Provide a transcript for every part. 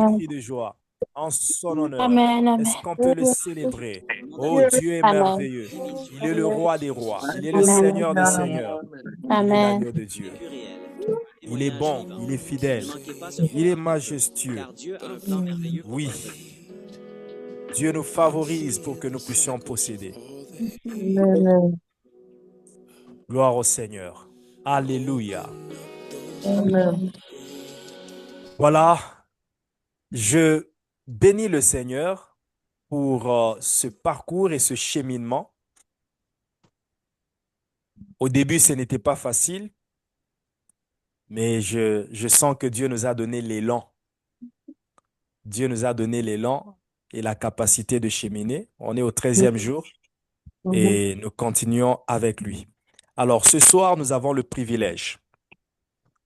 Amen. cri de joie en son honneur. Amen. Amen. Est-ce qu'on peut le célébrer? Oh, Dieu est Amen. merveilleux. Il est le roi des rois. Il est le Amen. Seigneur des seigneurs. Il est Amen. l'agneau de Dieu. Il est bon, il est fidèle, il est majestueux. Oui, Dieu nous favorise pour que nous puissions posséder. Amen. Gloire au Seigneur. Alléluia. Amen. Voilà, je bénis le Seigneur pour ce parcours et ce cheminement. Au début, ce n'était pas facile, mais je sens que Dieu nous a donné l'élan. Dieu nous a donné l'élan et la capacité de cheminer. On est au 13e jour et nous continuons avec lui. Alors, ce soir, nous avons le privilège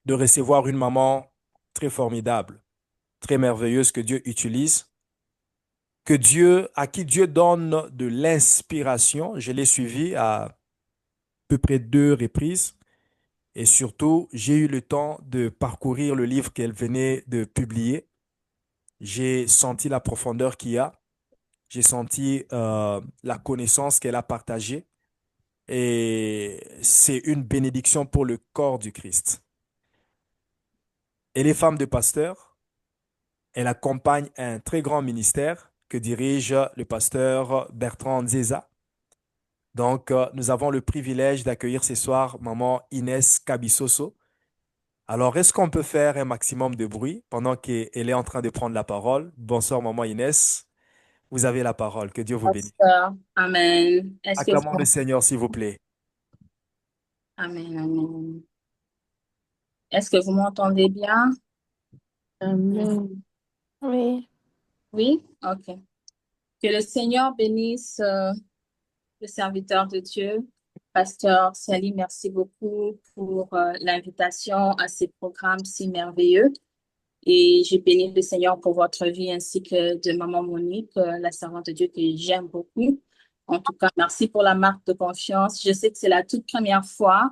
de recevoir une maman très formidable, très merveilleuse que Dieu utilise, à qui Dieu donne de l'inspiration. Je l'ai suivie à peu près 2 reprises et surtout, j'ai eu le temps de parcourir le livre qu'elle venait de publier. J'ai senti la profondeur qu'il y a. J'ai senti la connaissance qu'elle a partagée et c'est une bénédiction pour le corps du Christ. Elle est femme de pasteur. Elle accompagne un très grand ministère que dirige le pasteur Bertrand Nzeza. Donc, nous avons le privilège d'accueillir ce soir maman Inès Kabissoso. Alors, est-ce qu'on peut faire un maximum de bruit pendant qu'elle est en train de prendre la parole? Bonsoir, maman Inès. Vous avez la parole. Que Dieu vous bénisse. Pasteur. Amen. Est-ce que Acclamons le vous... Seigneur, s'il vous plaît. Amen, amen. Est-ce que vous m'entendez bien? Amen. Oui. Oui? OK. Que le Seigneur bénisse le serviteur de Dieu. Pasteur Sally, merci beaucoup pour l'invitation à ces programmes si merveilleux. Et je bénis le Seigneur pour votre vie ainsi que de Maman Monique, la servante de Dieu que j'aime beaucoup. En tout cas, merci pour la marque de confiance. Je sais que c'est la toute première fois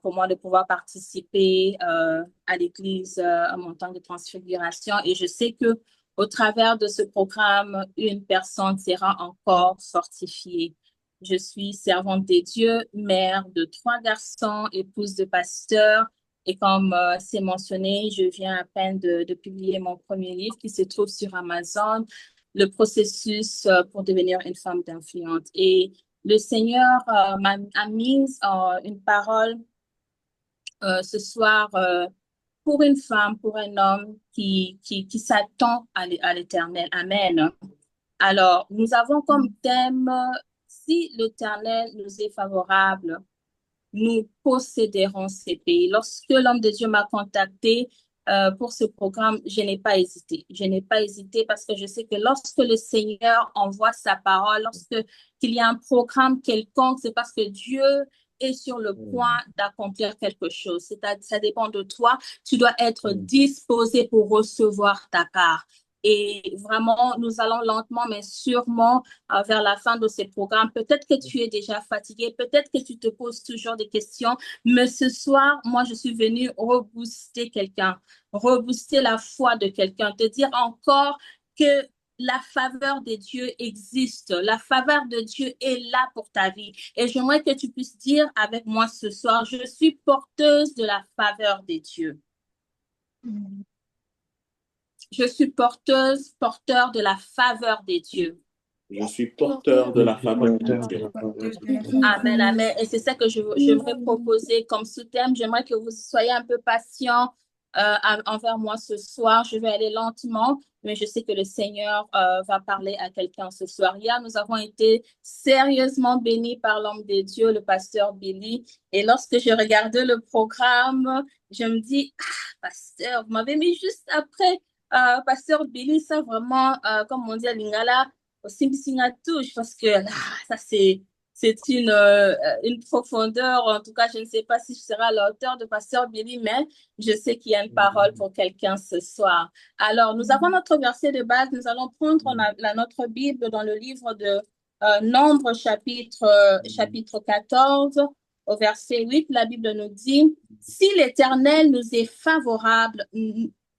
pour moi de pouvoir participer à l'Église à mon temps de transfiguration. Et je sais que au travers de ce programme, une personne sera encore fortifiée. Je suis servante des dieux, mère de 3 garçons, épouse de pasteur. Et comme c'est mentionné, je viens à peine de publier mon premier livre qui se trouve sur Amazon, le processus pour devenir une femme d'influence. Et le Seigneur a mis une parole ce soir pour une femme, pour un homme qui s'attend à l'Éternel. Amen. Alors, nous avons comme thème, si l'Éternel nous est favorable, nous posséderons ces pays. Lorsque l'homme de Dieu m'a contacté pour ce programme, je n'ai pas hésité. Je n'ai pas hésité parce que je sais que lorsque le Seigneur envoie sa parole, lorsque il y a un programme quelconque, c'est parce que Dieu est sur le point d'accomplir quelque chose. Ça dépend de toi. Tu dois être disposé pour recevoir ta part. Et vraiment, nous allons lentement, mais sûrement vers la fin de ces programmes. Peut-être que tu es déjà fatigué, peut-être que tu te poses toujours des questions, mais ce soir, moi, je suis venue rebooster quelqu'un, rebooster la foi de quelqu'un, te dire encore que la faveur de Dieu existe, la faveur de Dieu est là pour ta vie. Et j'aimerais que tu puisses dire avec moi ce soir, je suis porteuse de la faveur de Dieu. Je suis porteur de la faveur des dieux. Je suis porteur de la faveur de Dieu. Amen, amen. Et c'est ça que j'aimerais proposer comme sous-thème. J'aimerais que vous soyez un peu patient envers moi ce soir. Je vais aller lentement, mais je sais que le Seigneur va parler à quelqu'un ce soir. Hier, nous avons été sérieusement bénis par l'homme de Dieu, le pasteur Billy. Et lorsque je regardais le programme, je me dis, ah, pasteur, vous m'avez mis juste après pasteur Billy, ça vraiment, comme on dit à Lingala, aussi touche parce que là, ça c'est une profondeur. En tout cas, je ne sais pas si je serai à la hauteur de pasteur Billy, mais je sais qu'il y a une parole pour quelqu'un ce soir. Alors, nous avons notre verset de base. Nous allons prendre notre Bible dans le livre de Nombre, chapitre 14, au verset 8. La Bible nous dit, si l'Éternel nous est favorable,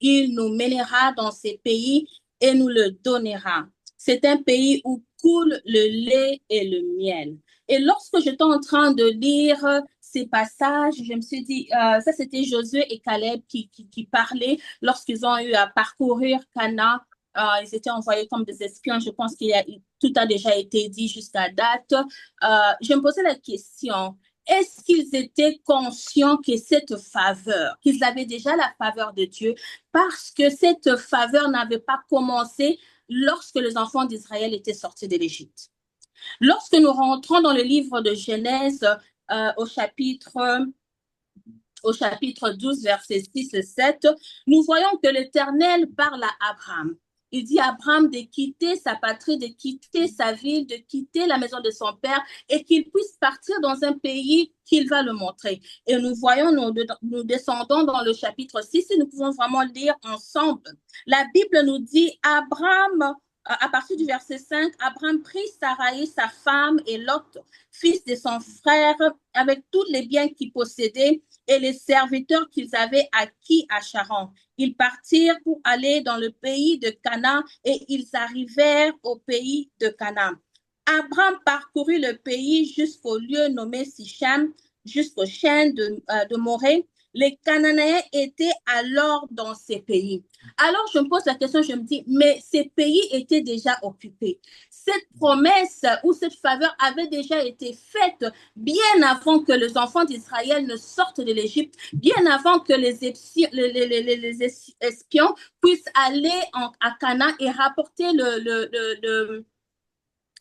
Il nous mènera dans ces pays et nous le donnera. C'est un pays où coule le lait et le miel. Et lorsque j'étais en train de lire ces passages, je me suis dit, ça c'était Josué et Caleb qui parlaient lorsqu'ils ont eu à parcourir Canaan. Ils étaient envoyés comme des espions. Je pense tout a déjà été dit jusqu'à date. Je me posais la question, est-ce qu'ils étaient conscients que cette faveur, qu'ils avaient déjà la faveur de Dieu, parce que cette faveur n'avait pas commencé lorsque les enfants d'Israël étaient sortis de l'Égypte? Lorsque nous rentrons dans le livre de Genèse au chapitre 12, versets 6 et 7, nous voyons que l'Éternel parle à Abraham. Il dit à Abraham de quitter sa patrie, de quitter sa ville, de quitter la maison de son père et qu'il puisse partir dans un pays qu'il va le montrer. Et nous voyons, nous descendons dans le chapitre 6 et nous pouvons vraiment lire ensemble. La Bible nous dit, Abraham, à partir du verset 5, Abraham prit Sarai, sa femme, et Lot, fils de son frère, avec tous les biens qu'il possédait et les serviteurs qu'ils avaient acquis à Charan. Ils partirent pour aller dans le pays de Canaan et ils arrivèrent au pays de Canaan. Abraham parcourut le pays jusqu'au lieu nommé Sichem, jusqu'au chêne de Morée. Les Cananéens étaient alors dans ces pays. Alors je me pose la question, je me dis, mais ces pays étaient déjà occupés. Cette promesse ou cette faveur avait déjà été faite bien avant que les enfants d'Israël ne sortent de l'Égypte, bien avant que les espions puissent aller à Canaan et rapporter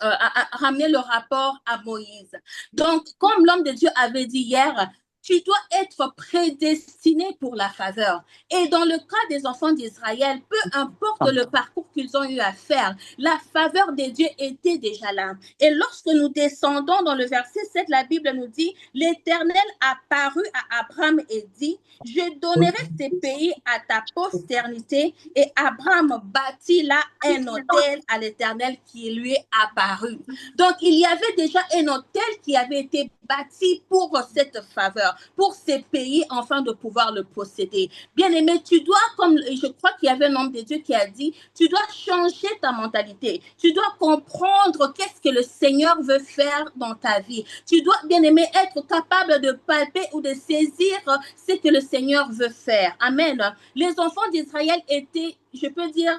ramener le rapport à Moïse. Donc, comme l'homme de Dieu avait dit hier, tu dois être prédestiné pour la faveur. Et dans le cas des enfants d'Israël, peu importe le parcours qu'ils ont eu à faire, la faveur de Dieu était déjà là. Et lorsque nous descendons dans le verset 7, la Bible nous dit, l'Éternel apparut à Abraham et dit, je donnerai ces pays à ta postérité. Et Abraham bâtit là un autel à l'Éternel qui lui est apparu. Donc, il y avait déjà un autel qui avait été bâti pour cette faveur, pour ces pays, afin de pouvoir le posséder. Bien-aimé, tu dois, comme je crois qu'il y avait un homme de Dieu qui a dit, tu dois changer ta mentalité. Tu dois comprendre qu'est-ce que le Seigneur veut faire dans ta vie. Tu dois, bien-aimé, être capable de palper ou de saisir ce que le Seigneur veut faire. Amen. Les enfants d'Israël étaient, je peux dire,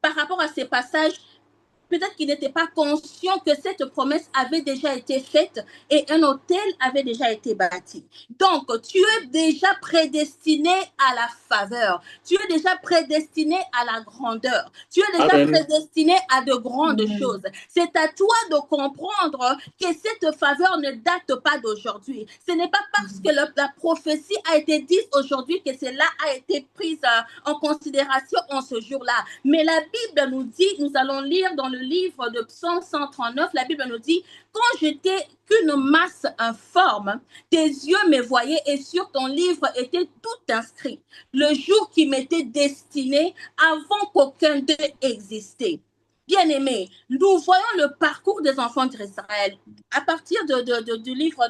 par rapport à ces passages, peut-être qu'ils n'étaient pas conscients que cette promesse avait déjà été faite et un autel avait déjà été bâti. Donc, tu es déjà prédestiné à la faveur. Tu es déjà prédestiné à la grandeur. Tu es déjà prédestiné à de grandes choses. C'est à toi de comprendre que cette faveur ne date pas d'aujourd'hui. Ce n'est pas parce que la prophétie a été dite aujourd'hui que cela a été prise en considération en ce jour-là. Mais la Bible nous dit, nous allons lire dans le livre de Psaume 139, la Bible nous dit, quand j'étais qu'une masse informe, tes yeux me voyaient et sur ton livre était tout inscrit. Le jour qui m'était destiné avant qu'aucun d'eux existait. Bien-aimés, nous voyons le parcours des enfants d'Israël à partir du livre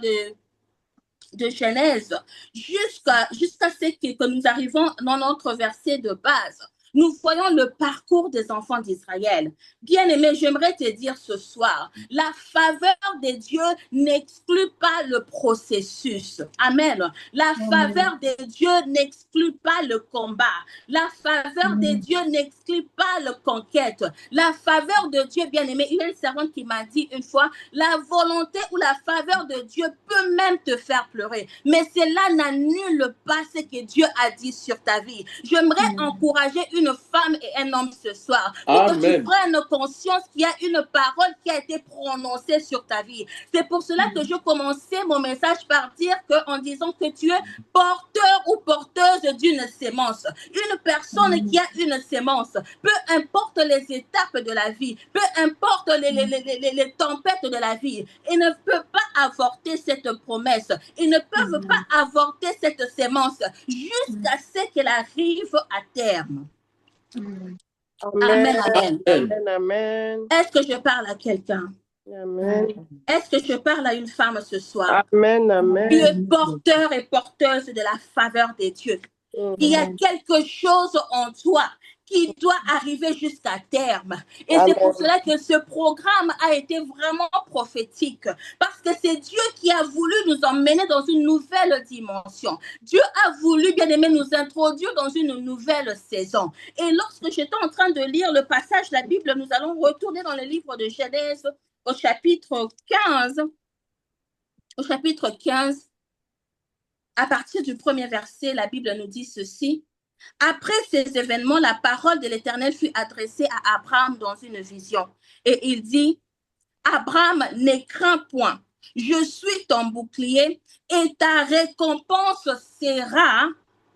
de Genèse jusqu'à ce que nous arrivons dans notre verset de base. Nous voyons le parcours des enfants d'Israël. Bien-aimé, j'aimerais te dire ce soir, la faveur de Dieu n'exclut pas le processus. Amen. La faveur de Dieu n'exclut pas le combat. La faveur de Dieu n'exclut pas la conquête. La faveur de Dieu, bien-aimé, il y a une servante qui m'a dit une fois, la volonté ou la faveur de Dieu peut même te faire pleurer. Mais cela n'annule pas ce que Dieu a dit sur ta vie. J'aimerais encourager une femme et un homme ce soir pour que tu prennes conscience qu'il y a une parole qui a été prononcée sur ta vie. C'est pour cela que je commençais mon message par dire en disant que tu es porteur ou porteuse d'une sémence. Une personne qui a une sémence, peu importe les étapes de la vie, peu importe les tempêtes de la vie, ils ne peuvent pas avorter cette promesse. Ils ne peuvent pas avorter cette sémence jusqu'à ce qu'elle arrive à terme. Amen, amen. Amen, amen. Est-ce que je parle à quelqu'un? Amen. Est-ce que je parle à une femme ce soir? Amen, amen. Tu es porteur et porteuse de la faveur des dieux. Il y a quelque chose en toi qui doit arriver jusqu'à terme. Et Amen. c'est pour cela que ce programme a été vraiment prophétique. Parce que c'est Dieu qui a voulu nous emmener dans une nouvelle dimension. Dieu a voulu, bien aimé, nous introduire dans une nouvelle saison. Et lorsque j'étais en train de lire le passage de la Bible, nous allons retourner dans le livre de Genèse au chapitre 15. Au chapitre 15, à partir du premier verset, la Bible nous dit ceci. Après ces événements, la parole de l'Éternel fut adressée à Abraham dans une vision. Et il dit, Abraham, ne crains point, je suis ton bouclier et ta récompense sera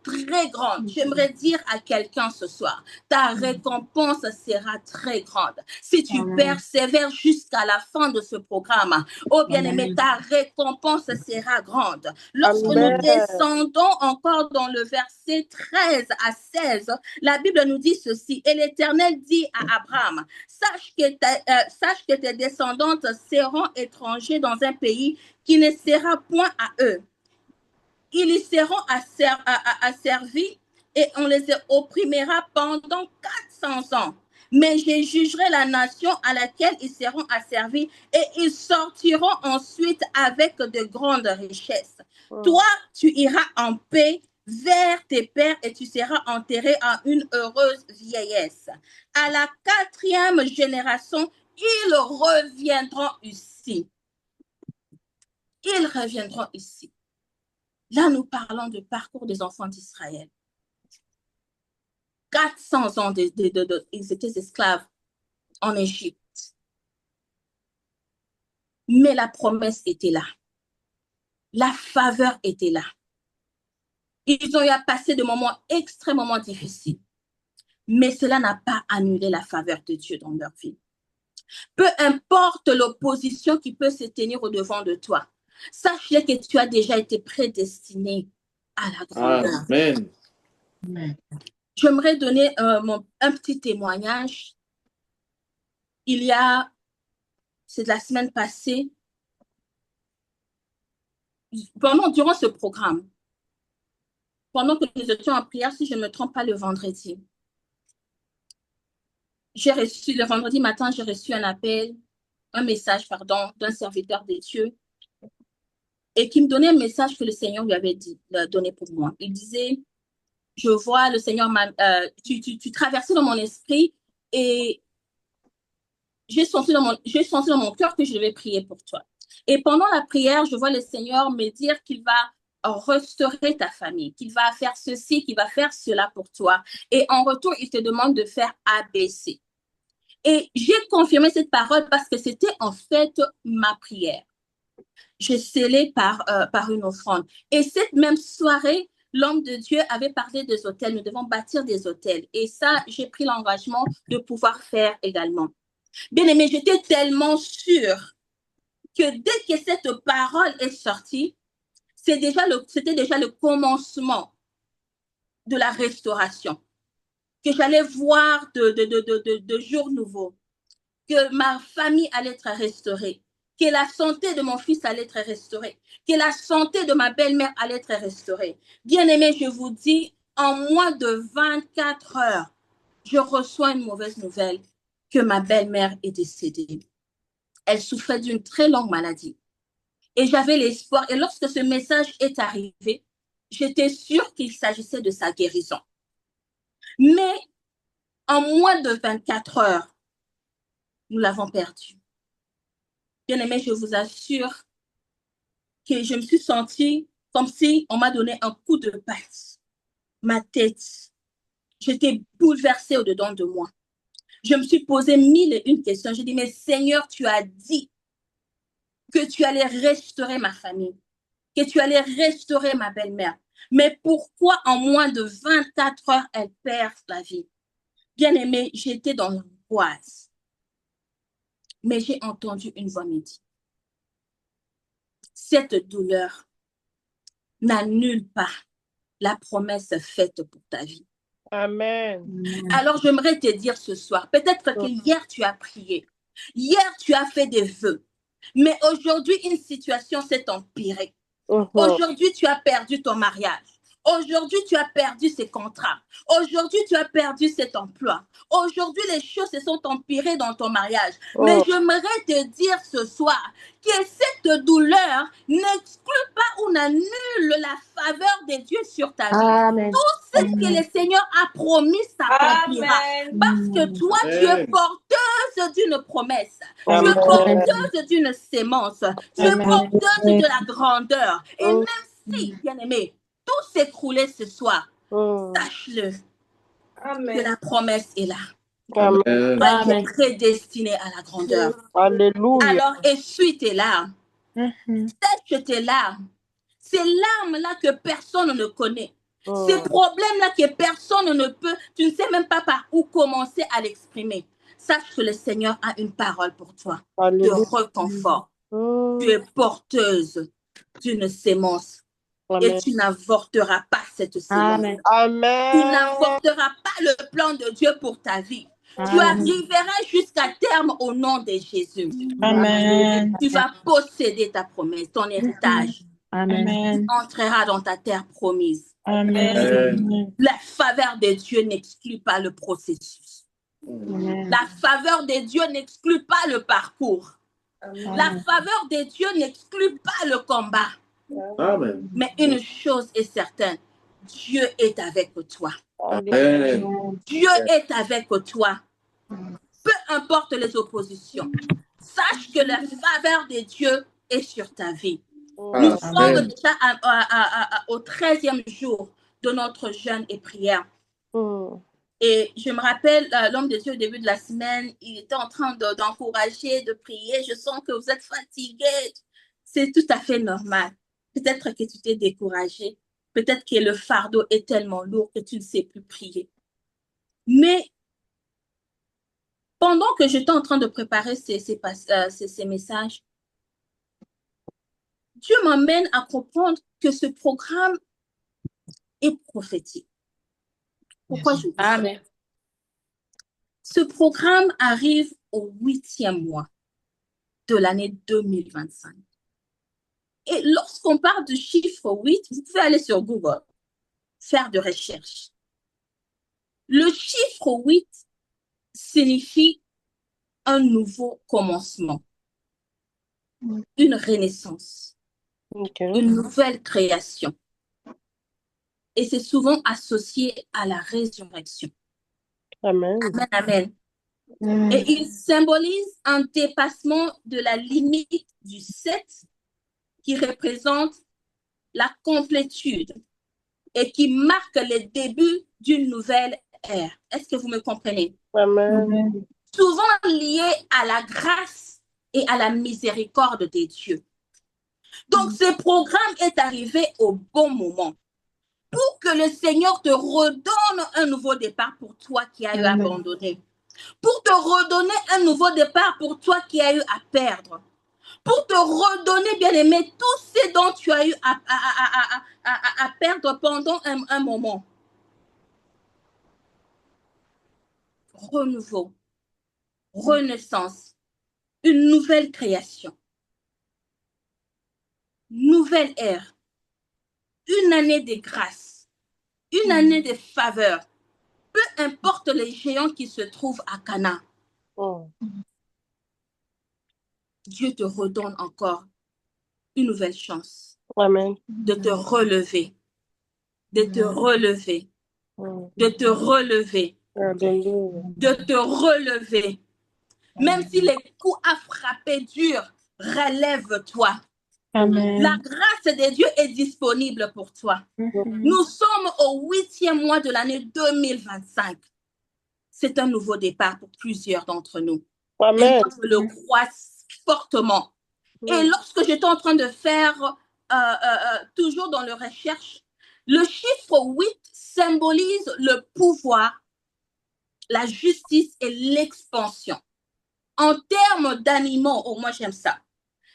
très grande. J'aimerais dire à quelqu'un ce soir, ta récompense sera très grande. Si tu persévères jusqu'à la fin de ce programme, oh bien-aimé, ta récompense sera grande. Lorsque Amen. nous descendons encore dans le verset 13 à 16, la Bible nous dit ceci, et l'Éternel dit à Abraham, sache que tes descendantes seront étrangers dans un pays qui ne sera point à eux. Ils y seront asservis et on les opprimera pendant 400 ans. Mais je jugerai la nation à laquelle ils seront asservis et ils sortiront ensuite avec de grandes richesses. Toi, tu iras en paix vers tes pères et tu seras enterré en une heureuse vieillesse. À la 4e génération, ils reviendront ici. Ils reviendront ici. Là, nous parlons du parcours des enfants d'Israël. 400 ans, ils étaient esclaves en Égypte. Mais la promesse était là. La faveur était là. Ils ont eu à passer de moments extrêmement difficiles. Mais cela n'a pas annulé la faveur de Dieu dans leur vie. Peu importe l'opposition qui peut se tenir au-devant de toi, sache que tu as déjà été prédestiné à la grandeur. Amen. J'aimerais donner un petit témoignage. C'est de la semaine passée, durant ce programme, pendant que nous étions en prière, si je ne me trompe pas, le vendredi, le vendredi matin, j'ai reçu un message d'un serviteur de Dieu et qui me donnait un message que le Seigneur lui avait donné pour moi. Il disait, je vois le Seigneur, tu traversais dans mon esprit et j'ai senti dans mon cœur que je devais prier pour toi. Et pendant la prière, je vois le Seigneur me dire qu'il va restaurer ta famille, qu'il va faire ceci, qu'il va faire cela pour toi. Et en retour, il te demande de faire ABC. Et j'ai confirmé cette parole parce que c'était en fait ma prière. Je scellais par une offrande. Et cette même soirée, l'homme de Dieu avait parlé des hôtels. Nous devons bâtir des hôtels. Et ça, j'ai pris l'engagement de pouvoir faire également. Bien aimé, j'étais tellement sûre que dès que cette parole est sortie, c'était déjà le commencement de la restauration. Que j'allais voir de jours nouveaux, que ma famille allait être restaurée, que la santé de mon fils allait être restaurée, que la santé de ma belle-mère allait être restaurée. Bien aimé, je vous dis, en moins de 24 heures, je reçois une mauvaise nouvelle que ma belle-mère est décédée. Elle souffrait d'une très longue maladie. Et j'avais l'espoir. Et lorsque ce message est arrivé, j'étais sûre qu'il s'agissait de sa guérison. Mais en moins de 24 heures, nous l'avons perdue. Bien aimé, je vous assure que je me suis sentie comme si on m'a donné un coup de patte. Ma tête, j'étais bouleversée au-dedans de moi. Je me suis posé 1001 questions. J'ai dit, mais Seigneur, tu as dit que tu allais restaurer ma famille, que tu allais restaurer ma belle-mère. Mais pourquoi en moins de 24 heures, elle perd la vie? Bien aimé, j'étais dans l'angoisse. Mais j'ai entendu une voix me dire, cette douleur n'annule pas la promesse faite pour ta vie. Amen. Alors, j'aimerais te dire ce soir, peut-être que hier, tu as prié. Hier, tu as fait des vœux. Mais aujourd'hui, une situation s'est empirée. Aujourd'hui, tu as perdu ton mariage. Aujourd'hui, tu as perdu ces contrats. Aujourd'hui, tu as perdu cet emploi. Aujourd'hui, les choses se sont empirées dans ton mariage. Mais j'aimerais te dire ce soir que cette douleur n'exclut pas ou n'annule la faveur de Dieu sur ta vie. Amen. Tout ce que le Seigneur a promis s'accomplira. Parce que toi, tu es porteuse d'une promesse. Tu es porteuse d'une sémence. Tu es porteuse de la grandeur. Et même si, bien-aimé, tout s'écroulait ce soir, sache-le que la promesse est là. Amen. Tu es prédestiné à la grandeur. Alléluia. Alors, essuie tes larmes. Sèche tes larmes. Ces larmes-là que personne ne connaît. Ces problèmes-là que personne ne peut, tu ne sais même pas par où commencer à l'exprimer. Sache que le Seigneur a une parole pour toi. Alléluia. Te reconforte. Tu es porteuse d'une sémence. Et tu n'avorteras pas cette sémence. Amen. Tu n'avorteras pas le plan de Dieu pour ta vie. Tu arriveras jusqu'à terme au nom de Jésus. Amen. Tu vas posséder ta promesse, ton héritage. Amen. Tu entreras dans ta terre promise. Amen. La faveur de Dieu n'exclut pas le processus. La faveur de Dieu n'exclut pas le parcours. La faveur de Dieu n'exclut pas le combat. Amen. Mais une chose est certaine, Dieu est avec toi. Amen. Dieu est avec toi. Peu importe les oppositions. Sache que la faveur de Dieu est sur ta vie. Nous sommes déjà au 13e jour de notre jeûne et prière. Et je me rappelle, l'homme de Dieu au début de la semaine, il était en train d'encourager, de prier. Je sens que vous êtes fatigué. C'est tout à fait normal. Peut-être que tu t'es découragé. Peut-être que le fardeau est tellement lourd que tu ne sais plus prier. Mais pendant que j'étais en train de préparer ces messages, Dieu m'amène à comprendre que ce programme est prophétique. Pourquoi je dis ça? Ce programme arrive au 8e mois de l'année 2025. Et lorsqu'on parle du chiffre 8, vous pouvez aller sur Google, faire de recherche. Le chiffre 8 signifie un nouveau commencement, une renaissance, une nouvelle création. Et c'est souvent associé à la résurrection. Amen. Amen, amen. Et il symbolise un dépassement de la limite du 7 qui représente la complétude et qui marque le début d'une nouvelle ère. Est-ce que vous me comprenez? Amen. Souvent lié à la grâce et à la miséricorde de Dieu. Donc, ce programme est arrivé au bon moment pour que le Seigneur te redonne un nouveau départ pour toi qui as eu à abandonner. Pour te redonner un nouveau départ pour toi qui as eu à perdre. Pour te redonner, bien-aimé, tout ce dont tu as eu à perdre pendant un moment. Renouveau, renaissance, une nouvelle création, nouvelle ère, une année de grâce, une année de faveur, peu importe les géants qui se trouvent à Cana. Dieu te redonne encore une nouvelle chance. Amen. De te relever, de te relever, de te relever, de te relever. Même si les coups à frapper dur, relève-toi. La grâce de Dieu est disponible pour toi. Nous sommes au 8e mois de l'année 2025. C'est un nouveau départ pour plusieurs d'entre nous. Amen. Et moi, je le crois fortement. Et lorsque j'étais en train de faire, toujours dans le recherche, le chiffre 8 symbolise le pouvoir, la justice et l'expansion. En termes d'animaux, oh, moi j'aime ça.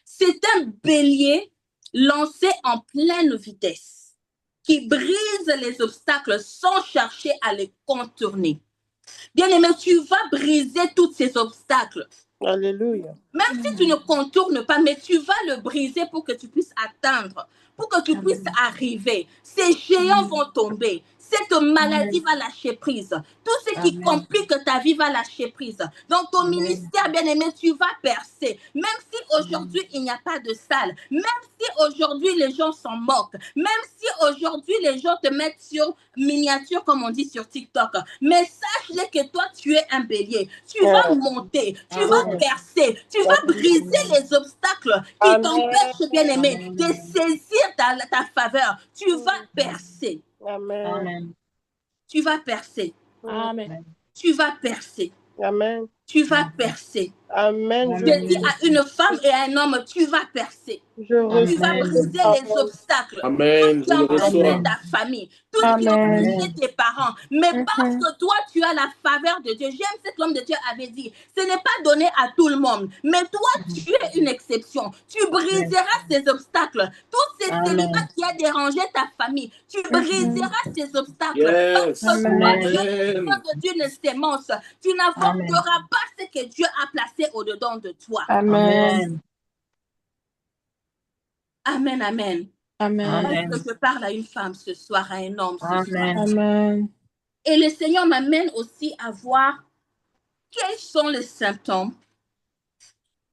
C'est un bélier lancé en pleine vitesse qui brise les obstacles sans chercher à les contourner. Bien-aimé, tu vas briser tous ces obstacles Alléluia. Même si tu ne contournes pas, mais tu vas le briser pour que tu puisses atteindre, pour que tu puisses arriver. Ces géants vont tomber. Cette maladie va lâcher prise. Tout ce qui complique ta vie va lâcher prise. Dans ton ministère, bien-aimé, tu vas percer. Même si aujourd'hui, il n'y a pas de salle. Même si aujourd'hui, les gens s'en moquent. Même si aujourd'hui, les gens te mettent sur miniature, comme on dit sur TikTok. Mais sache-le que toi, tu es un bélier. Tu vas monter. Tu vas percer. Tu vas briser les obstacles qui t'empêchent, bien-aimé, de saisir ta faveur. Tu vas percer. Amen. Tu vas percer. Amen. Tu vas percer. Amen. Tu vas percer. Amen. Je dis à une femme et à un homme, tu vas percer. Je Tu vas reçois. briser les obstacles. Amen. Tout ce qui Je le empêche reçois. ta famille, tout ce qui empêche tes parents. Mais parce que toi, tu as la faveur de Dieu. J'aime ce que l'homme de Dieu avait dit. Ce n'est pas donné à tout le monde. Mais toi, tu es une exception. Tu briseras ces obstacles. Tous ces célibats qui a dérangé ta famille, tu briseras ces obstacles. Yes. Parce que toi, tu es Amen. une de Dieu ne s'émence. Tu n'avorteras pas ce que Dieu a placé au-dedans de toi. Amen. Amen, amen. Amen. Est-ce que je parle à une femme ce soir, à un homme ce soir? Amen. Et le Seigneur m'amène aussi à voir quels sont les symptômes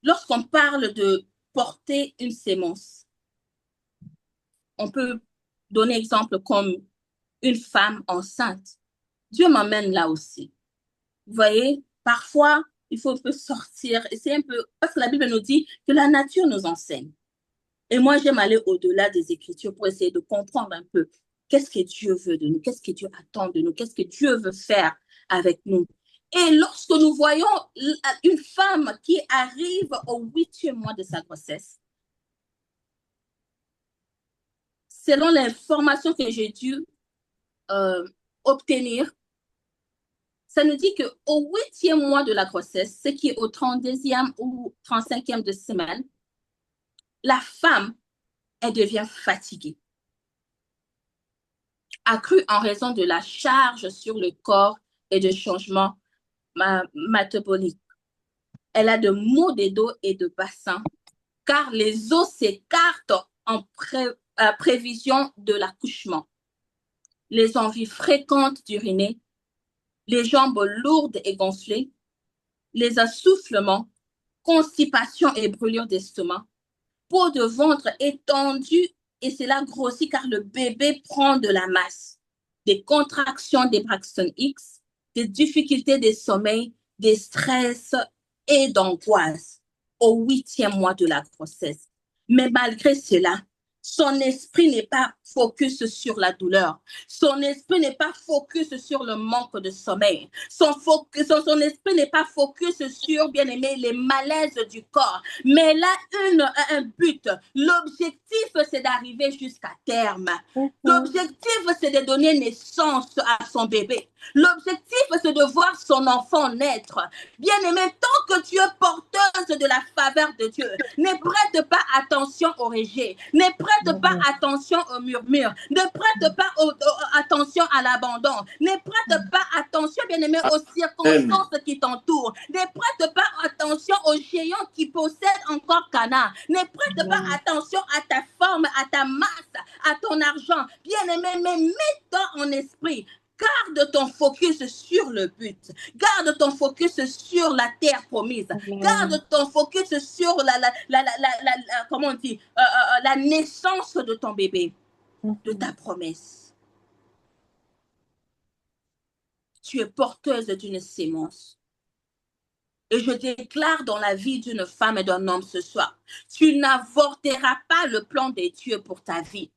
lorsqu'on parle de porter une sémence. On peut donner exemple comme une femme enceinte. Dieu m'amène là aussi. Vous voyez, parfois, il faut un peu sortir. Et c'est un peu, parce que la Bible nous dit que la nature nous enseigne. Et moi, j'aime aller au-delà des Écritures pour essayer de comprendre un peu qu'est-ce que Dieu veut de nous, qu'est-ce que Dieu attend de nous, qu'est-ce que Dieu veut faire avec nous. Et lorsque nous voyons une femme qui arrive au 8e mois de sa grossesse, selon l'information que j'ai dû obtenir, ça nous dit qu'au 8e mois de la grossesse, ce qui est au 32e ou 35e de semaine, la femme, elle devient fatiguée, accrue en raison de la charge sur le corps et de changements métaboliques. Elle a de maux de dos et de bassin, car les os s'écartent en prévision de l'accouchement. Les envies fréquentes d'uriner, les jambes lourdes et gonflées, les essoufflements, constipation et brûlure d'estomac, peau de ventre étendue et cela grossit car le bébé prend de la masse, des contractions des Braxton Hicks, des difficultés de sommeil, des stress et d'angoisse au 8e mois de la grossesse. Mais malgré cela, son esprit n'est pas focus sur la douleur. Son esprit n'est pas focus sur le manque de sommeil. Son esprit n'est pas focus sur, bien aimé, les malaises du corps. Mais elle a un but. L'objectif, c'est d'arriver jusqu'à terme. L'objectif, c'est de donner naissance à son bébé. L'objectif, c'est de voir son enfant naître. Bien aimé, tant que tu es porteuse de la faveur de Dieu, ne prête pas attention au rejet. Ne prête pas attention au murmure. Ne prête pas attention à l'abandon. Ne prête pas attention, bien aimé, aux circonstances qui t'entourent. Ne prête pas attention aux géants qui possèdent encore Cana. Ne prête pas attention à ta forme, à ta masse, à ton argent. Bien aimé, mais mets-toi en esprit. Garde ton focus sur le but. Garde ton focus sur la terre promise. Garde ton focus sur comment on dit, la naissance de ton bébé, de ta promesse. Tu es porteuse d'une sémence. Et je déclare dans la vie d'une femme et d'un homme ce soir, tu n'avorteras pas le plan de Dieu pour ta vie.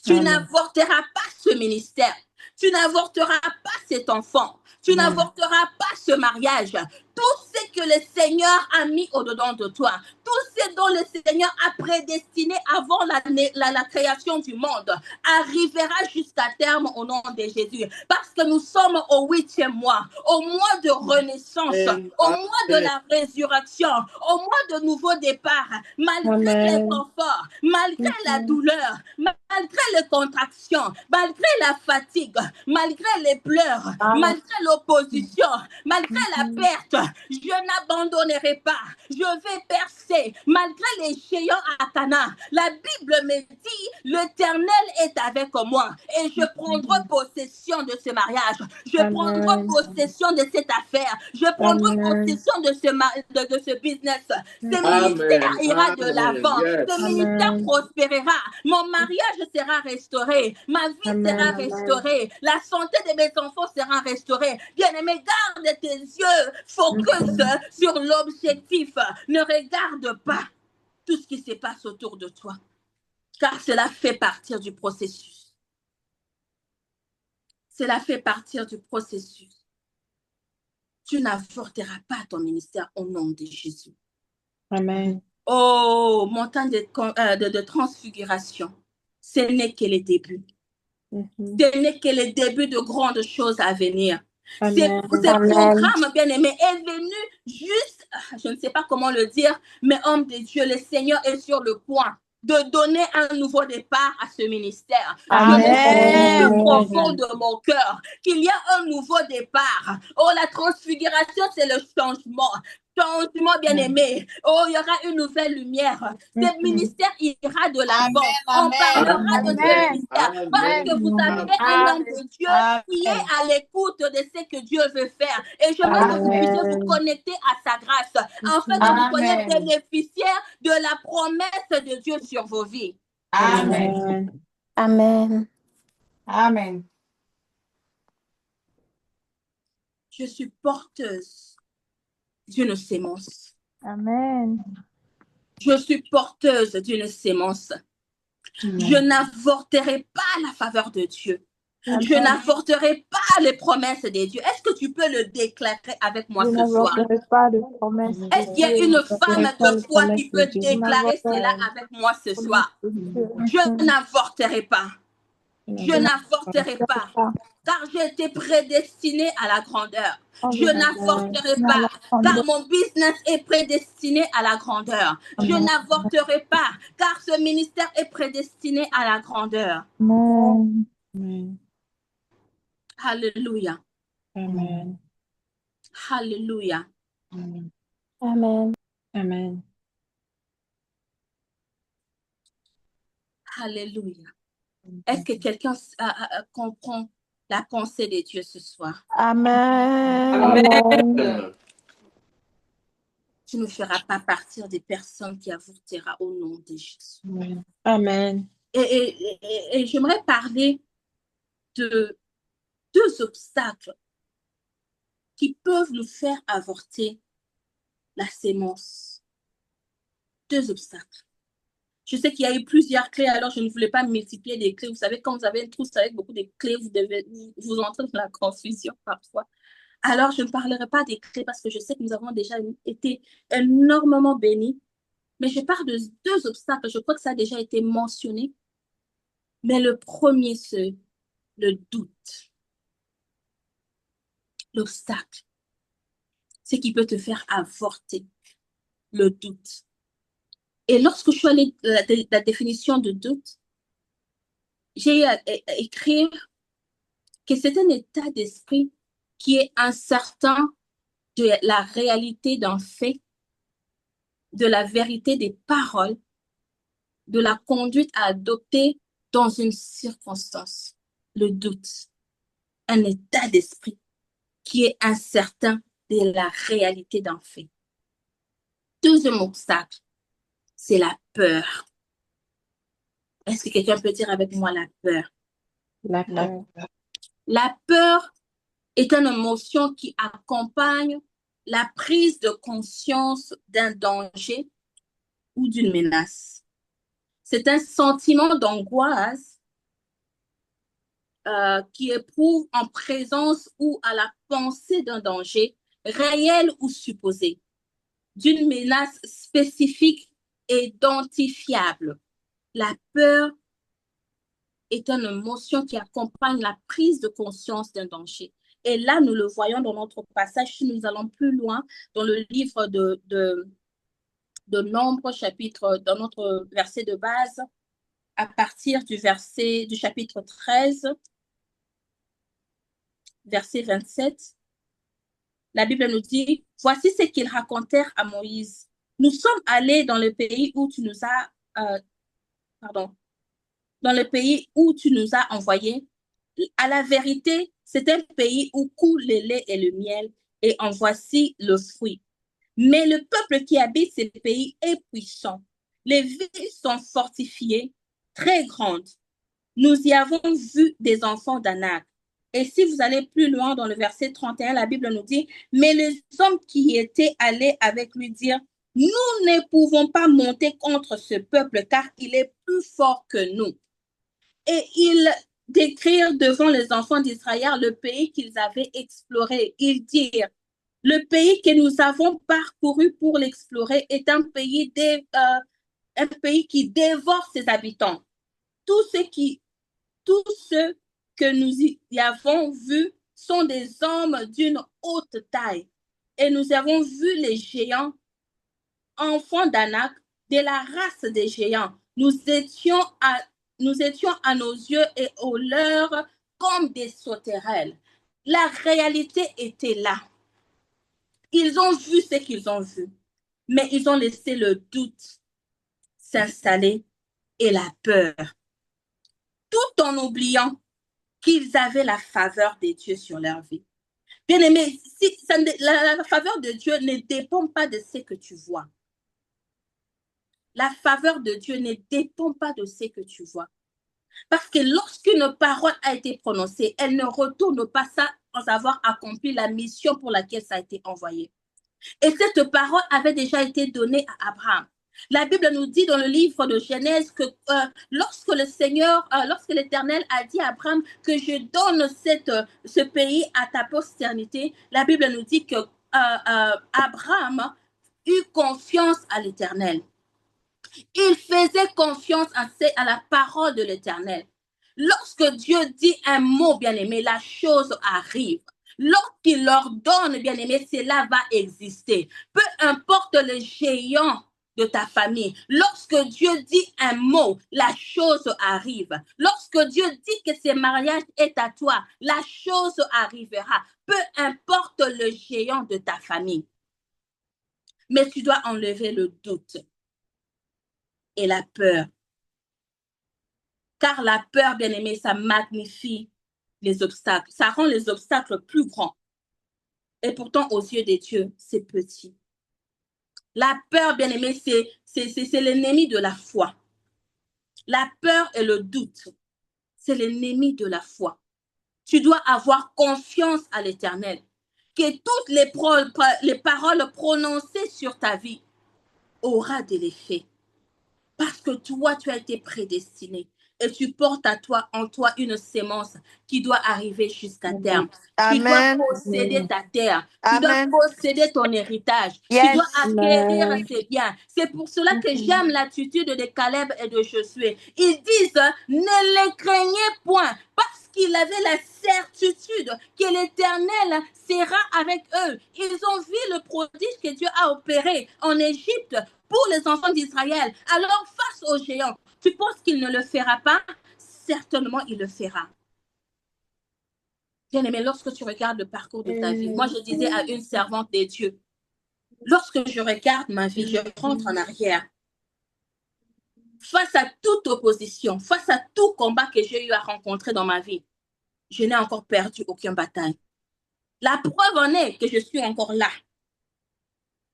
Tu n'avorteras pas ce ministère. Tu n'avorteras pas cet enfant. Tu n'avorteras pas ce mariage. Tout ce que le Seigneur a mis au-dedans de toi, tout tout ce dont le Seigneur a prédestiné avant la création du monde arrivera jusqu'à terme au nom de Jésus. Parce que nous sommes au 8e mois, au mois de renaissance, au mois de la résurrection, au mois de nouveau départ, malgré les conforts, malgré la douleur, malgré les contractions, malgré la fatigue, malgré les pleurs, malgré l'opposition, malgré la perte, je n'abandonnerai pas. Je vais percer malgré les géants à Cana. La Bible me dit, l'Éternel est avec moi et je prendrai possession de ce mariage. Je prendrai possession de cette affaire. Je prendrai possession de ce business. Ce ministère ira de l'avant. Ce ministère prospérera. Mon mariage sera restauré. Ma vie sera restaurée. La santé de mes enfants sera restaurée. Bien-aimé, garde tes yeux focus sur l'objectif. Ne regarde pas tout ce qui se passe autour de toi, car cela fait partie du processus. Cela fait partie du processus. Tu n'avorteras pas ton ministère au nom de Jésus. Amen. Oh, montagne de transfiguration, ce n'est que le début. Ce n'est que le début de grandes choses à venir. Ce programme, bien-aimé, est venu juste, je ne sais pas comment le dire, mais homme de Dieu, le Seigneur est sur le point de donner un nouveau départ à ce ministère. Amen. Je le sens plus profond de mon cœur qu'il y a un nouveau départ. Oh, la transfiguration, c'est le changement. Changement, bien-aimé. Oh, il y aura une nouvelle lumière. Ce ministère ira de l'avant. On parlera de ce ministère. Parce que vous avez un homme de Dieu qui est à l'écoute de ce que Dieu veut faire. Et je veux que vous puissiez vous connecter à sa grâce, afin que vous soyez bénéficiaires de la promesse de Dieu sur vos vies. Amen. Amen. Amen. Je suis porteuse d'une sémence. Amen. Je suis porteuse d'une sémence. Je n'avorterai pas la faveur de Dieu. Je n'avorterai pas les promesses de Dieu. Est-ce que tu peux le déclarer avec moi ce soir? Je n'avorterai pas de promesses. Est-ce qu'il y a une femme de foi qui peut déclarer cela avec moi ce soir? Je n'avorterai pas. Je n'avorterai pas. Car j'ai été prédestinée à la grandeur. Je n'avorterai pas. Car mon business est prédestiné à la grandeur. Je n'avorterai pas. Car ce ministère est prédestiné à la grandeur. Amen. Alléluia. Amen. Alléluia. Amen. Amen. Alléluia. Est-ce que quelqu'un comprend la pensée de Dieu ce soir? Amen. Amen. Tu ne feras pas partir des personnes qui avorteront au nom de Jésus. Amen. Et j'aimerais parler de 2 obstacles qui peuvent nous faire avorter la sémence. 2 obstacles. Je sais qu'il y a eu plusieurs clés, alors je ne voulais pas multiplier des clés. Vous savez, quand vous avez une trousse avec beaucoup de clés, vous entrez dans la confusion parfois. Alors, je ne parlerai pas des clés parce que je sais que nous avons déjà été énormément bénis. Mais je parle de 2 obstacles. Je crois que ça a déjà été mentionné. Mais le premier, c'est le doute. L'obstacle. Ce qui peut te faire avorter. Le doute. Et lorsque je suis allée la définition de doute, j'ai écrit que c'est un état d'esprit qui est incertain de la réalité d'un fait, de la vérité des paroles, de la conduite à adopter dans une circonstance. Le doute. Un état d'esprit qui est incertain de la réalité d'un fait. 2e obstacle, c'est la peur. Est-ce que quelqu'un peut dire avec moi la peur? La peur. La peur est une émotion qui accompagne la prise de conscience d'un danger ou d'une menace. C'est un sentiment d'angoisse qui éprouve en présence ou à la pensée d'un danger réel ou supposé, d'une menace spécifique et identifiable. La peur est une émotion qui accompagne la prise de conscience d'un danger. Et là, nous le voyons dans notre passage, si nous allons plus loin, dans le livre de Nombre, chapitre, dans notre verset de base, à partir du chapitre 13, verset 27, la Bible nous dit, « Voici ce qu'ils racontèrent à Moïse. Nous sommes allés dans le pays où tu nous as... dans le pays où tu nous as envoyés. À la vérité, c'est un pays où coule le lait et le miel, et en voici le fruit. Mais le peuple qui habite ces pays est puissant. Les villes sont fortifiées, très grandes. Nous y avons vu des enfants d'Anak. » Et si vous allez plus loin dans le verset 31, la Bible nous dit, « Mais les hommes qui étaient allés avec lui dirent, nous ne pouvons pas monter contre ce peuple car il est plus fort que nous. » Et ils décrivent devant les enfants d'Israël le pays qu'ils avaient exploré. Ils dirent, le pays que nous avons parcouru pour l'explorer est un pays qui dévore ses habitants. Tous ceux que nous y avons vus sont des hommes d'une haute taille. Et nous avons vu les géants, enfants d'Anak, de la race des géants. Nous étions à nos yeux et aux leurs comme des sauterelles. La réalité était là. Ils ont vu ce qu'ils ont vu, mais ils ont laissé le doute s'installer et la peur, tout en oubliant qu'ils avaient la faveur de Dieu sur leur vie. Bien-aimé, la faveur de Dieu ne dépend pas de ce que tu vois. La faveur de Dieu ne dépend pas de ce que tu vois. Parce que lorsqu'une parole a été prononcée, elle ne retourne pas sans avoir accompli la mission pour laquelle ça a été envoyé. Et cette parole avait déjà été donnée à Abraham. La Bible nous dit dans le livre de Genèse que lorsque l'Éternel a dit à Abraham que je donne ce pays à ta postérité, la Bible nous dit que Abraham eut confiance à l'Éternel. Il faisait confiance à la parole de l'Éternel. Lorsque Dieu dit un mot, bien-aimé, la chose arrive. Lorsqu'il leur donne, bien-aimé, cela va exister. Peu importe le géant de ta famille, lorsque Dieu dit un mot, la chose arrive. Lorsque Dieu dit que ce mariage est à toi, la chose arrivera. Peu importe le géant de ta famille. Mais tu dois enlever le doute et la peur. Car la peur, bien-aimé, ça magnifie les obstacles. Ça rend les obstacles plus grands. Et pourtant, aux yeux de Dieu, c'est petit. La peur, bien-aimé, c'est l'ennemi de la foi. La peur et le doute, c'est l'ennemi de la foi. Tu dois avoir confiance à l'Éternel. Que toutes les paroles prononcées sur ta vie auront de l'effet. Parce que toi, tu as été prédestiné. Et tu portes en toi une sémence qui doit arriver jusqu'à terme. Amen. Tu dois posséder ta terre. Amen. Tu dois posséder ton héritage. Yes. Tu dois acquérir ses biens. C'est pour cela que j'aime l'attitude de Caleb et de Josué. Ils disent, ne les craignez point, parce qu'ils avaient la certitude que l'Éternel sera avec eux. Ils ont vu le prodige que Dieu a opéré en Égypte pour les enfants d'Israël. Alors, face aux géants, tu penses qu'il ne le fera pas? Certainement, il le fera. Bien-aimé, lorsque tu regardes le parcours de ta vie, moi, je disais à une servante de Dieu, lorsque je regarde ma vie, je rentre en arrière. Face à toute opposition, face à tout combat que j'ai eu à rencontrer dans ma vie, je n'ai encore perdu aucune bataille. La preuve en est que je suis encore là.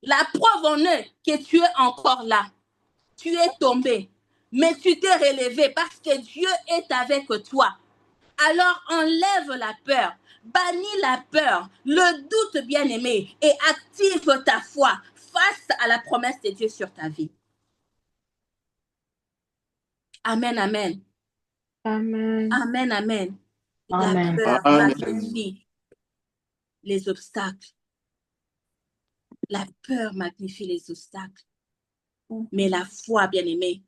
La preuve en est que tu es encore là. Tu es tombé, mais tu t'es relevé parce que Dieu est avec toi. Alors enlève la peur, bannis la peur, le doute, bien-aimé, et active ta foi face à la promesse de Dieu sur ta vie. Amen, amen. Amen. Amen, amen. Amen. La peur Amen. magnifie les obstacles. La peur magnifie les obstacles, mais la foi, bien-aimé,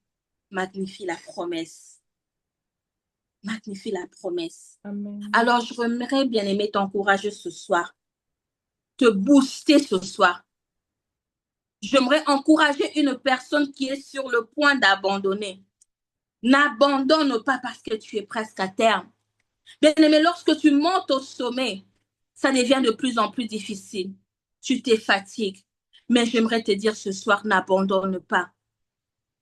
magnifie la promesse. Magnifie la promesse. Amen. Alors, je voudrais, bien-aimé, t'encourager ce soir, te booster ce soir. J'aimerais encourager une personne qui est sur le point d'abandonner. N'abandonne pas parce que tu es presque à terme. Bien-aimé, lorsque tu montes au sommet, ça devient de plus en plus difficile. Tu te fatigues. Mais j'aimerais te dire ce soir, n'abandonne pas.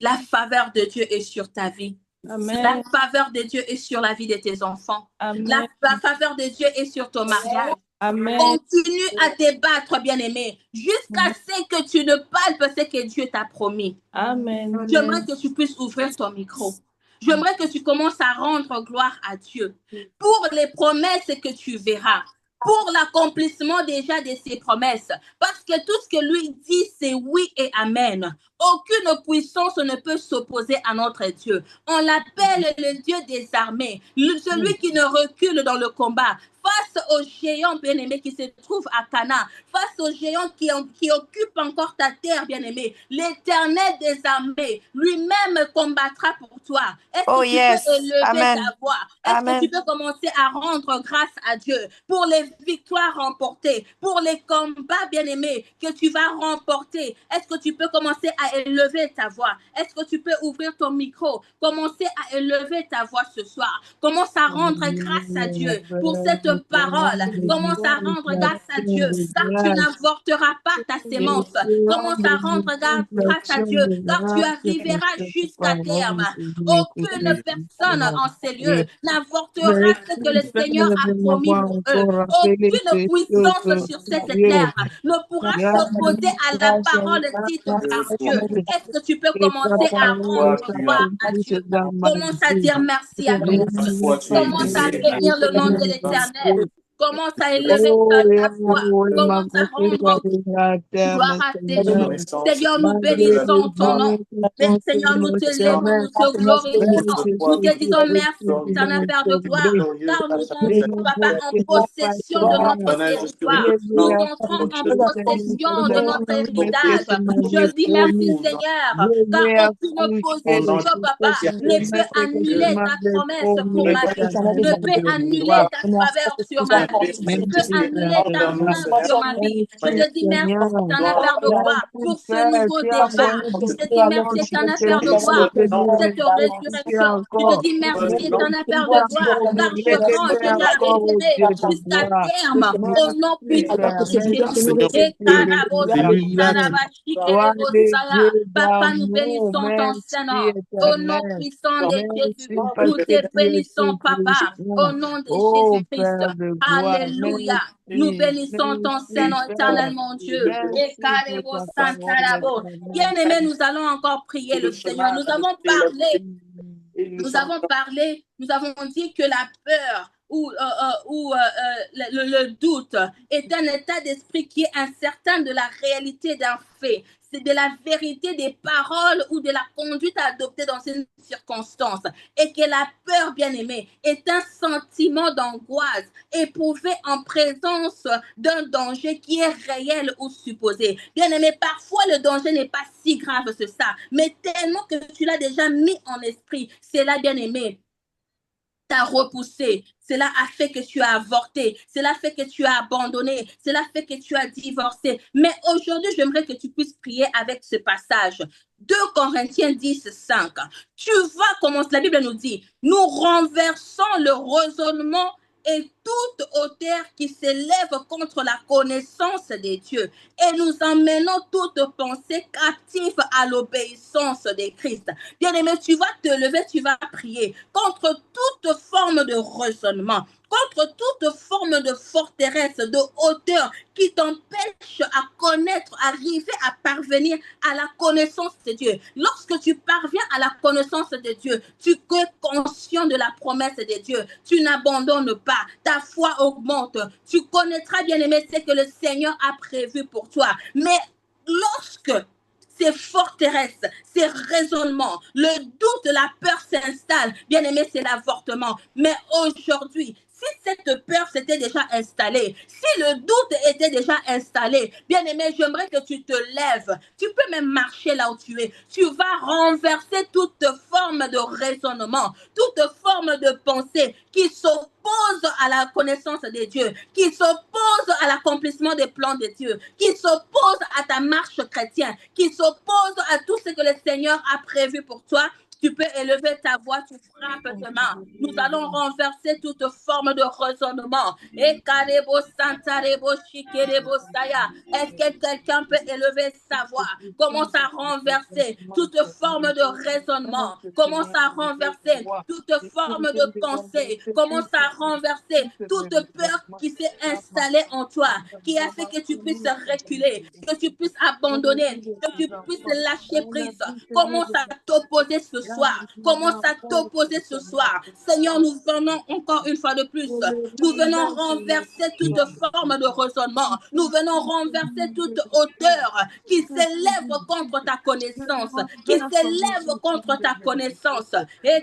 La faveur de Dieu est sur ta vie. Amen. La faveur de Dieu est sur la vie de tes enfants. Amen. La faveur de Dieu est sur ton mariage. Amen. Continue à te battre, bien-aimé, jusqu'à ce que tu ne palpes ce que Dieu t'a promis. Amen. J'aimerais que tu puisses ouvrir ton micro. J'aimerais que tu commences à rendre gloire à Dieu pour les promesses que tu verras, pour l'accomplissement déjà de ses promesses. Parce que tout ce que lui dit, c'est oui et amen. Aucune puissance ne peut s'opposer à notre Dieu. On l'appelle le Dieu des armées, celui qui ne recule dans le combat. Face aux géants bien-aimés qui se trouvent à Cana, face aux géants qui occupent encore ta terre, bien-aimé, l'Éternel des armées lui-même combattra pour toi. Est-ce que tu peux élever ta voix? Est-ce que tu peux commencer à rendre grâce à Dieu pour les victoires remportées, pour les combats, bien-aimés, que tu vas remporter? Est-ce que tu peux commencer à élever ta voix? Est-ce que tu peux ouvrir ton micro? Commencer à élever ta voix ce soir. Commence à rendre grâce à Dieu pour cette parole. Commence à rendre grâce à Dieu, car tu n'avorteras pas ta sémence. Commence à rendre grâce à Dieu, car tu arriveras jusqu'à terme. Aucune personne en ces lieux n'avortera ce que le Seigneur a promis pour eux. Aucune puissance sur cette terre ne pourra s'opposer à la parole dite par Dieu. Est-ce que tu peux commencer à rendre gloire à Dieu? Commence à dire merci à Dieu. Commence à bénir le nom de l'Éternel. Commence à élever ta voix. Commence à rendre gloire à tes dieux. Seigneur, nous bénissons ton nom. Mais Seigneur, nous te lèvons, nous te glorifions. Nous te disons merci, éternel Père de gloire, car nous entrons, Papa, en possession de notre territoire. Nous entrons en possession de notre héritage. Je dis merci, Seigneur, car aucune position, Papa, ne peut annuler ta promesse pour ma vie, ne peut annuler ta faveur sur ma vie, ne peut annuler ta main sur ma vie. Je te dis merci, éternel Père de gloire, pour ce nouveau départ. Je te dis merci, éternel Père de gloire, pour cette résurrection. Je te dis merci, éternel Père de gloire, car je prends, je j'arriverai jusqu'à terme au nom puissant de Jésus. Et Papa, nous bénissons ton Seigneur au nom puissant de Jésus. Nous te bénissons, Papa, au nom de Jésus-Christ. Alléluia. Nous bénissons ton Seigneur éternel, mon Dieu. Bien-aimés, nous allons encore prier le Seigneur. Nous avons parlé, nous avons dit que la peur ou le doute est un état d'esprit qui est incertain de la réalité d'un fait. C'est de la vérité des paroles ou de la conduite adoptée dans une circonstance. Et que la peur, bien-aimée, est un sentiment d'angoisse éprouvé en présence d'un danger qui est réel ou supposé. Bien-aimé, parfois le danger n'est pas si grave que ça, mais tellement que tu l'as déjà mis en esprit, c'est là, bien-aimé, t'as repoussé, cela a fait que tu as avorté, cela fait que tu as abandonné, cela fait que tu as divorcé. Mais aujourd'hui, j'aimerais que tu puisses prier avec ce passage. 2 Corinthiens 10, 5. Tu vas commencer, la Bible nous dit, nous renversons le raisonnement et toute hauteur qui s'élève contre la connaissance de Dieu. Et nous emmenons toute pensée captive à l'obéissance de Christ. Bien-aimé, tu vas te lever, tu vas prier contre toute forme de raisonnement, contre toute forme de forteresse, de hauteur qui t'empêche à connaître, arriver à parvenir à la connaissance de Dieu. Lorsque tu parviens à la connaissance de Dieu, tu es conscient de la promesse de Dieu. Tu n'abandonnes pas. Ta foi augmente. Tu connaîtras, bien-aimé, ce que le Seigneur a prévu pour toi. Mais lorsque ces forteresses, ces raisonnements, le doute, la peur s'installe, bien-aimé, c'est l'avortement. Mais aujourd'hui, si cette peur s'était déjà installée, si le doute était déjà installé, bien-aimé, j'aimerais que tu te lèves. Tu peux même marcher là où tu es. Tu vas renverser toute forme de raisonnement, toute forme de pensée qui s'oppose à la connaissance de Dieu, qui s'oppose à l'accomplissement des plans de Dieu, qui s'oppose à ta marche chrétienne, qui s'oppose à tout ce que le Seigneur a prévu pour toi. Tu peux élever ta voix, tu frappes tes mains. Nous allons renverser toute forme de raisonnement. Est-ce que quelqu'un peut élever sa voix? Commence à renverser toute forme de raisonnement. Commence à renverser toute forme de pensée. Commence à renverser toute peur qui s'est installée en toi, qui a fait que tu puisses reculer, que tu puisses abandonner, que tu puisses lâcher prise. Commence à t'opposer ce soir. Commence à t'opposer ce soir. Seigneur, nous venons encore une fois de plus. Nous venons renverser toute forme de raisonnement. Nous venons renverser toute hauteur qui s'élève contre ta connaissance, qui s'élève contre ta connaissance. Et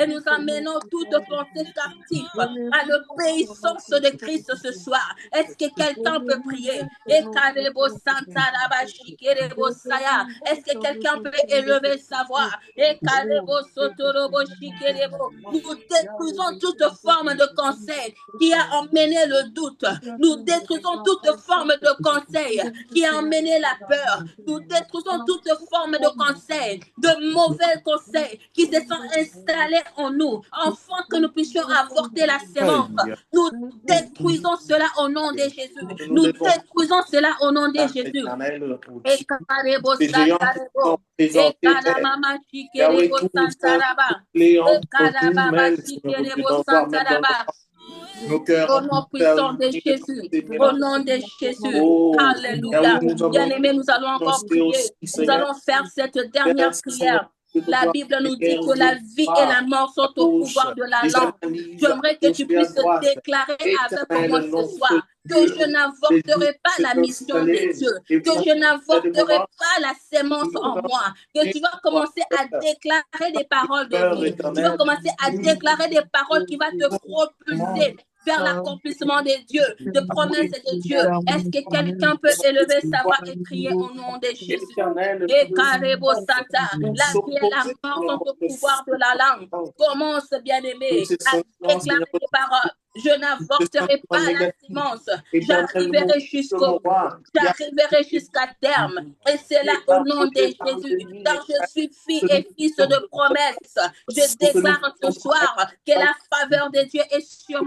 nous amenons toute pensée captive à l'obéissance de Christ ce soir. Est-ce que quelqu'un peut prier? Est-ce que quelqu'un peut élever sa voix? Nous détruisons toute forme de conseil qui a emmené le doute. Nous détruisons toute forme de conseil qui a emmené la peur. Nous détruisons toute forme de conseil, de mauvais conseils qui se sont installés en nous, afin que nous puissions avorter la sémence. Nous détruisons cela au nom de Jésus. Nous détruisons cela au nom de Jésus. Nos cœurs, au nom puissant de Jésus, au nom de Jésus, alléluia. Bien-aimés, nous allons encore prier, nous allons faire cette dernière prière. La Bible nous dit que la vie et la mort sont au pouvoir de la langue. J'aimerais que tu puisses déclarer avec moi ce soir que je n'avorterai pas la mission de Dieu, que je n'avorterai pas la sémence en moi, que tu vas commencer à déclarer des paroles de vie, tu vas commencer à déclarer des paroles qui vont te propulser vers l'accomplissement des dieux, de promesses de Dieu. Est-ce que quelqu'un peut élever sa voix et crier au nom de Jésus? Et Karebo Santa, la vie et la mort sont au pouvoir de la langue. Commence, bien-aimé, à déclarer des paroles. Je n'avorterai pas la sémence. J'arriverai jusqu'au bout. J'arriverai jusqu'à terme. Et c'est là au nom de Jésus. Car je suis fille et fils de promesse. Je déclare ce soir que la faveur de Dieu est sur